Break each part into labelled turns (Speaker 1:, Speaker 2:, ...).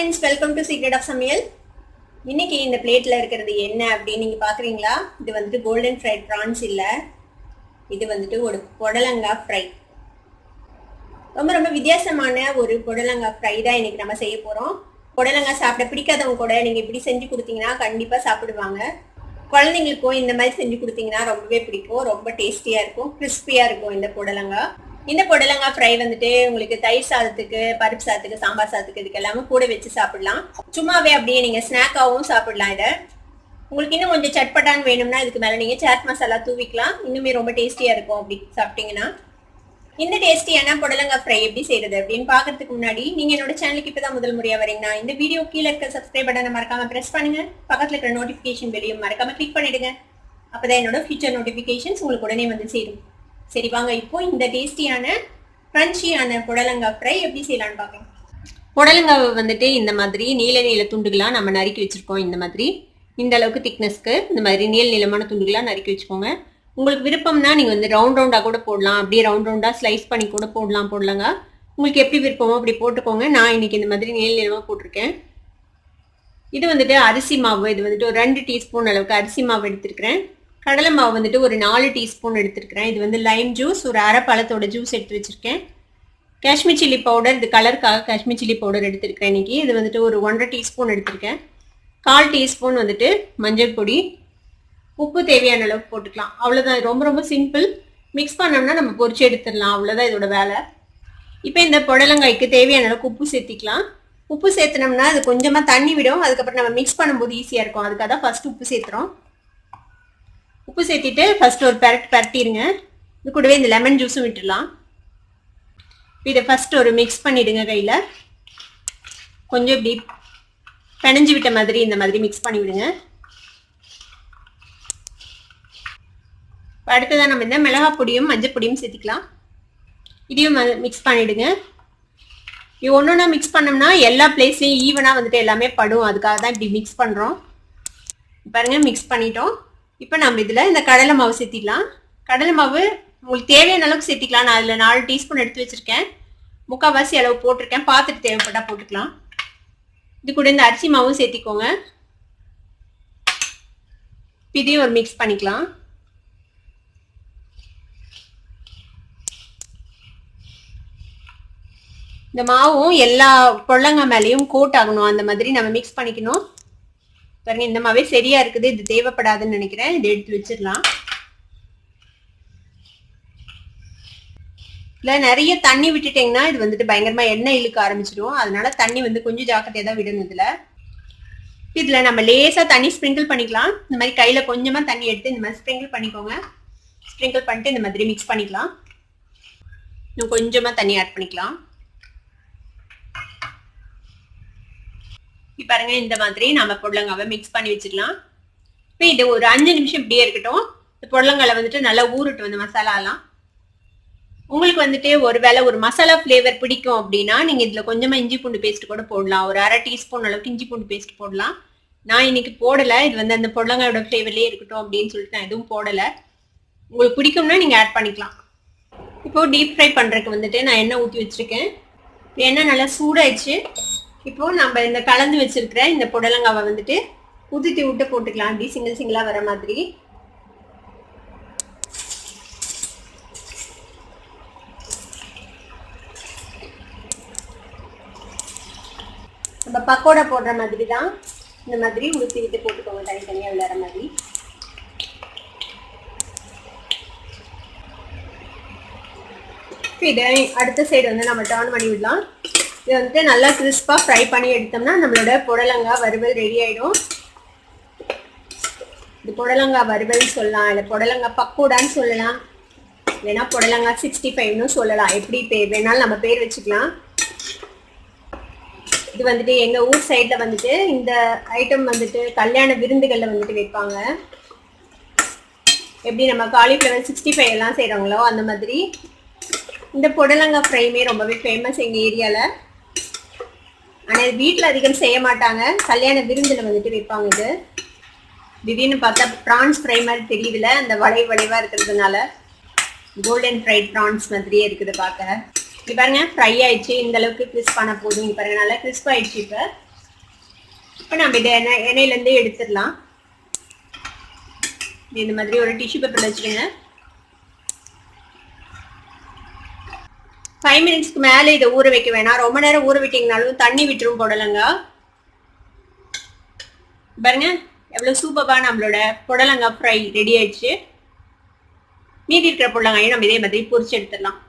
Speaker 1: friends, welcome to Secret of Samuel. இன்னைக்கு இந்த பிளேட்ல இருக்கிறது என்ன அப்படி நீங்க பாக்குறீங்களா? இது வந்து golden fried prawns இல்ல. இது வந்து ஒரு புடலங்காய் ஃப்ரை. ரொம்ப வித்தியாசமான ஒரு புடலங்காய் ஃப்ரை தான் இன்னைக்கு நம்ம செய்ய போறோம். புடலங்காய் சாப்பிட பிடிக்காதவங்க கூட நீங்க இப்படி செஞ்சு கொடுத்தீங்கன்னா கண்டிப்பா சாப்பிடுவாங்க. குழந்தைங்களுக்கும் இந்த மாதிரி செஞ்சு கொடுத்தீங்கன்னா ரொம்பவே பிடிக்கும். ரொம்ப டேஸ்டியா இருக்கும், கிறிஸ்பியா இருக்கும் இந்த புடலங்காய். இந்த புடலங்காய் ஃப்ரை வந்துட்டு உங்களுக்கு தயிர் சாதத்துக்கு, பருப்பு சாதத்துக்கு, சாம்பார் சாதத்துக்கு இதுக்கு எல்லாமே கூட வச்சு சாப்பிடலாம். சும்மாவே அப்படியே நீங்க ஸ்நாக்காவும் சாப்பிடலாம். இதை உங்களுக்கு இன்னும் கொஞ்சம் சட்பட்டான்னு வேணும்னா இதுக்கு மேல நீங்க சாட் மசாலா தூவிக்கலாம். இன்னுமே ரொம்ப டேஸ்டியா இருக்கும் அப்படி சாப்பிட்டீங்கன்னா. இந்த டேஸ்டியான புடலங்காய் ஃப்ரை எப்படி செய்யறது அப்படின்னு பாக்கிறதுக்கு முன்னாடி நீங்க என்னோட சேனலுக்கு இப்பதான் முதல் முறையா வரீங்கன்னா இந்த வீடியோ கீழே இருக்க சப்ஸ்கிரைப் பட்டனை மறக்காம பிரஸ் பண்ணுங்க. பக்கத்துல இருக்கிற நோட்டிபிகேஷன் பெல்லையும் மறக்காம கிளிக் பண்ணிடுங்க. அப்பதான் என்னோட ஃபியூச்சர் நோட்டிபிகேஷன்ஸ் உங்களுக்கு உடனே வந்து சேரும். சரி வாங்க இப்போ இந்த டேஸ்டியான கிரன்ச்சியான புடலங்காய் ஃப்ரை எப்படி செய்யலான்னு பார்க்கலாம். புடலங்காவை வந்துட்டு இந்த மாதிரி நீல துண்டுகளா நம்ம நறுக்கி வச்சிருக்கோம். இந்த மாதிரி இந்த அளவுக்கு திக்னஸ்க்கு இந்த மாதிரி நீளமான துண்டுகளா நறுக்கி வச்சுக்கோங்க. உங்களுக்கு விருப்பம்னா நீங்க வந்து ரவுண்டா கூட போடலாம். அப்படியே ரவுண்டா ஸ்லைஸ் பண்ணி கூட போடலாம். புடலங்காய் உங்களுக்கு எப்படி விருப்பமோ அப்படி போட்டுக்கோங்க. நான் இன்னைக்கு இந்த மாதிரி நீளமா போட்டிருக்கேன். இது வந்துட்டு அரிசி மாவு. இது வந்துட்டு ஒரு 2 டீஸ்பூன் அளவுக்கு அரிசி மாவு எடுத்திருக்கிறேன். கடலை மாவு வந்துட்டு ஒரு 4 டீஸ்பூன் எடுத்துருக்கிறேன். இது வந்து லைம் ஜூஸ், ஒரு அரை பழத்தோட ஜூஸ் எடுத்து வச்சிருக்கேன். காஷ்மீர் சில்லி பவுடர், இது கலருக்காக காஷ்மீர் சில்லி பவுடர் எடுத்துருக்கிறேன் இன்னைக்கு. இது வந்துட்டு ஒரு 1.5 டீஸ்பூன் எடுத்திருக்கேன். 1/4 டீஸ்பூன் வந்துட்டு மஞ்சள் பொடி, உப்பு தேவையான அளவுக்கு போட்டுக்கலாம். அவ்வளோதான். ரொம்ப சிம்பிள். மிக்ஸ் பண்ணோம்னா நம்ம பொரிச்சு எடுத்துடலாம். அவ்வளோதான் இதோட வேலை. இப்போ இந்த புடலங்காய்க்கு தேவையான அளவுக்கு உப்பு சேர்த்திக்கலாம். உப்பு சேர்த்துனோம்னா அது கொஞ்சமாக தண்ணி விடும். அதுக்கப்புறம் நம்ம மிக்ஸ் பண்ணும்போது ஈஸியாக இருக்கும். அதுக்காக தான் ஃபர்ஸ்ட் உப்பு சேர்த்துறோம். உப்பு சேர்த்திட்டு ஃபர்ஸ்ட் ஒரு பரட்டிடுங்க. இது கூடவே இந்த லெமன் ஜூஸும் விட்டுடலாம். இதை ஃபர்ஸ்ட் ஒரு மிக்ஸ் பண்ணிடுங்க. கையில் கொஞ்சம் இப்படி பிணைஞ்சு விட்ட மாதிரி இந்த மாதிரி மிக்ஸ் பண்ணி விடுங்க. அடுத்ததான் நம்ம இந்த மிளகாய் பொடியும் மஞ்சள் பொடியும் சேர்த்துக்கலாம். இதையும் மிக்ஸ் பண்ணிடுங்க. இது ஒன்னொன்னா மிக்ஸ் பண்ணோம்னா எல்லா பிளேஸ்லையும் ஈவனா வந்துட்டு எல்லாமே படும். அதுக்காக தான் இப்படி மிக்ஸ் பண்றோம். பாருங்க, மிக்ஸ் பண்ணிட்டோம். இப்போ நம்ம இதில் இந்த கடலை மாவு சேர்த்திக்கலாம். கடலை மாவு உங்களுக்கு தேவையான அளவுக்கு சேர்த்திக்கலாம். நான் அதில் 4 டீஸ்பூன் எடுத்து வச்சிருக்கேன். 3/4 அளவு போட்டிருக்கேன். பார்த்துட்டு தேவைப்பட்டால் போட்டுக்கலாம். இது கூட இந்த அரிசி மாவும் சேர்த்திக்கோங்க. இதையும் ஒரு மிக்ஸ் பண்ணிக்கலாம். இந்த மாவும் எல்லா புடலங்காய் மேலேயும் கோட் ஆகணும். அந்த மாதிரி நம்ம மிக்ஸ் பண்ணிக்கணும். பாருங்க, இந்த மாவே சரியா இருக்குது. இது தேவைப்படாதுன்னு நினைக்கிறேன். இதை எடுத்து வச்சிடலாம். இல்லை நிறைய தண்ணி விட்டுட்டீங்கன்னா இது வந்துட்டு பயங்கரமா எண்ணெய் இழுக்க ஆரம்பிச்சிடும். அதனால தண்ணி வந்து கொஞ்சம் ஜாக்கிரதையா தான் விடணும். இதுல நம்ம லேசா தண்ணி ஸ்ப்ரிங்கிள் பண்ணிக்கலாம். இந்த மாதிரி கையில கொஞ்சமா தண்ணி எடுத்து இந்த மாதிரி ஸ்ப்ரிங்கிள் பண்ணிக்கோங்க. ஸ்ப்ரிங்கிள் பண்ணிட்டு இந்த மாதிரி மிக்ஸ் பண்ணிக்கலாம். இன்னும் கொஞ்சமா தண்ணி ஆட் பண்ணிக்கலாம். பாருங்க, இந்த மாதிரி நம்ம புடலங்காவை மிக்ஸ் பண்ணி வச்சுக்கலாம். இப்போ இது ஒரு 5 நிமிஷம் இப்படியே இருக்கட்டும். இந்த புடலங்கால வந்துட்டு நல்லா ஊறட்டும் இந்த மசாலாலாம். உங்களுக்கு வந்துட்டு ஒருவேளை ஒரு மசாலா ஃப்ளேவர் பிடிக்கும் அப்படின்னா நீங்க இதுல கொஞ்சமா இஞ்சி பூண்டு பேஸ்ட் கூட போடலாம். ஒரு 1/2 டீஸ்பூன் அளவுக்கு இஞ்சி பூண்டு பேஸ்ட் போடலாம். நான் இன்னைக்கு போடல. இது வந்து அந்த புடலங்காயோட ஃப்ளேவர்லயே இருக்கட்டும் அப்படின்னு சொல்லிட்டு நான் எதுவும் போடல. உங்களுக்கு பிடிக்கும்னா நீங்க ஆட் பண்ணிக்கலாம். இப்போ டீப் ஃப்ரை பண்றதுக்கு வந்துட்டு நான் எண்ணெய் ஊற்றி வச்சிருக்கேன். எண்ணெய் நல்லா சூடாயிடுச்சு. இப்போ நம்ம இந்த கலந்து வச்சிருக்கிற இந்த புடலங்காவை வந்துட்டு உதிர்த்தி விட்டு போட்டுக்கலாம். அப்படி சிங்கிளா வர மாதிரி. நம்ம பக்கோடா போடுற மாதிரி தான் இந்த மாதிரி உதிர்த்தி விட்டு போட்டுக்கோங்க. தனித்தனியா விளையாடுற மாதிரி. இதை அடுத்த சைடு வந்து நம்ம டர்ன் பண்ணி விடலாம். இது வந்துட்டு நல்லா கிறிஸ்பா ஃப்ரை பண்ணி எடுத்தோம்னா நம்மளோட புடலங்காய் வறுவல் ரெடி ஆயிடும். இது புடலங்காய் வறுவல் சொல்லலாம், இல்லை புடலங்காய் பக்கோடான்னு சொல்லலாம், இல்லைன்னா புடலங்காய் 65ன்னு சொல்லலாம். எப்படி பேர் வேணாலும் நம்ம பேர் வச்சுக்கலாம். இது வந்துட்டு எங்க ஊர் சைட்ல வந்துட்டு இந்த ஐட்டம் வந்துட்டு கல்யாண விருந்துகள்ல வந்துட்டு வைப்பாங்க. எப்படி நம்ம காலிஃப்ளவர் 65 எல்லாம் செய்யறாங்களோ அந்த மாதிரி இந்த புடலங்காய் ஃப்ரைமே ரொம்பவே ஃபேமஸ் எங்க ஏரியால. ஆனால் இது வீட்டில் அதிகம் செய்ய மாட்டாங்க. கல்யாண விருந்தில் வந்துட்டு வைப்பாங்க. இது திடீர்னு பார்த்தா ப்ரான்ஸ் ஃப்ரை மாதிரி தெரியுதுல, அந்த வளைவாக இருக்கிறதுனால கோல்டன் ஃப்ரைட் ப்ரான்ஸ் மாதிரியே இருக்குது பார்க்க. இப்போ பாருங்க, ஃப்ரை ஆயிடுச்சு. இந்த அளவுக்கு கிறிஸ்ப் பண்ண போதும். இப்போ பாருங்க, நல்லா கிறிஸ்ப் ஆயிடுச்சு. இப்போ இப்போ நம்ம இதை எண்ணெயிலேருந்து எடுத்துடலாம். இந்த மாதிரி ஒரு டிஷ்யூ பேப்பரில் வச்சுடுங்க. 5 மினிட்ஸ்க்கு மேலே இதை ஊற வைக்க வேணாம். ரொம்ப நேரம் ஊற விட்டீங்கனாலும் தண்ணி விட்டுரும் புடலங்காய். பாருங்க எவ்வளோ சூப்பராக நம்மளோட புடலங்காய் ஃப்ரை ரெடி ஆயிடுச்சு. மீதி இருக்கிற புடலங்காயும் நம்ம இதே மாதிரி பொரிச்சு எடுத்துடலாம்.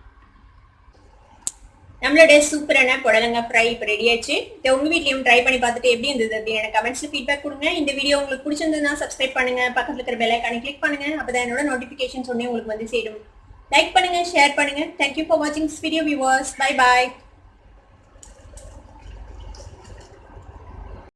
Speaker 1: நம்மளுடைய சூப்பரான புடலங்காய் ஃப்ரை இப்போ ரெடி ஆயிடுச்சு. இதை உங்கள் வீட்லையும் ட்ரை பண்ணி பார்த்துட்டு எப்படி இருந்தது அப்படின்னு எனக்கு கமெண்ட்ஸில் ஃபீட்பேக் கொடுங்க. இந்த வீடியோ உங்களுக்கு பிடிச்சிருந்ததுன்னா சப்ஸ்கிரைப் பண்ணுங்க, பக்கத்தில் இருக்கிற பெல் ஐக்கானை கிளிக் பண்ணுங்க. அப்பதான் என்னோட நோட்டிஃபிகேஷன் சொன்னே உங்களுக்கு வந்து சேரும். லைக் பண்ணுங்க, ஷேர் பண்ணுங்க. தேங்க்யூ ஃபார் வாட்சிங் this video viewers. Bye bye.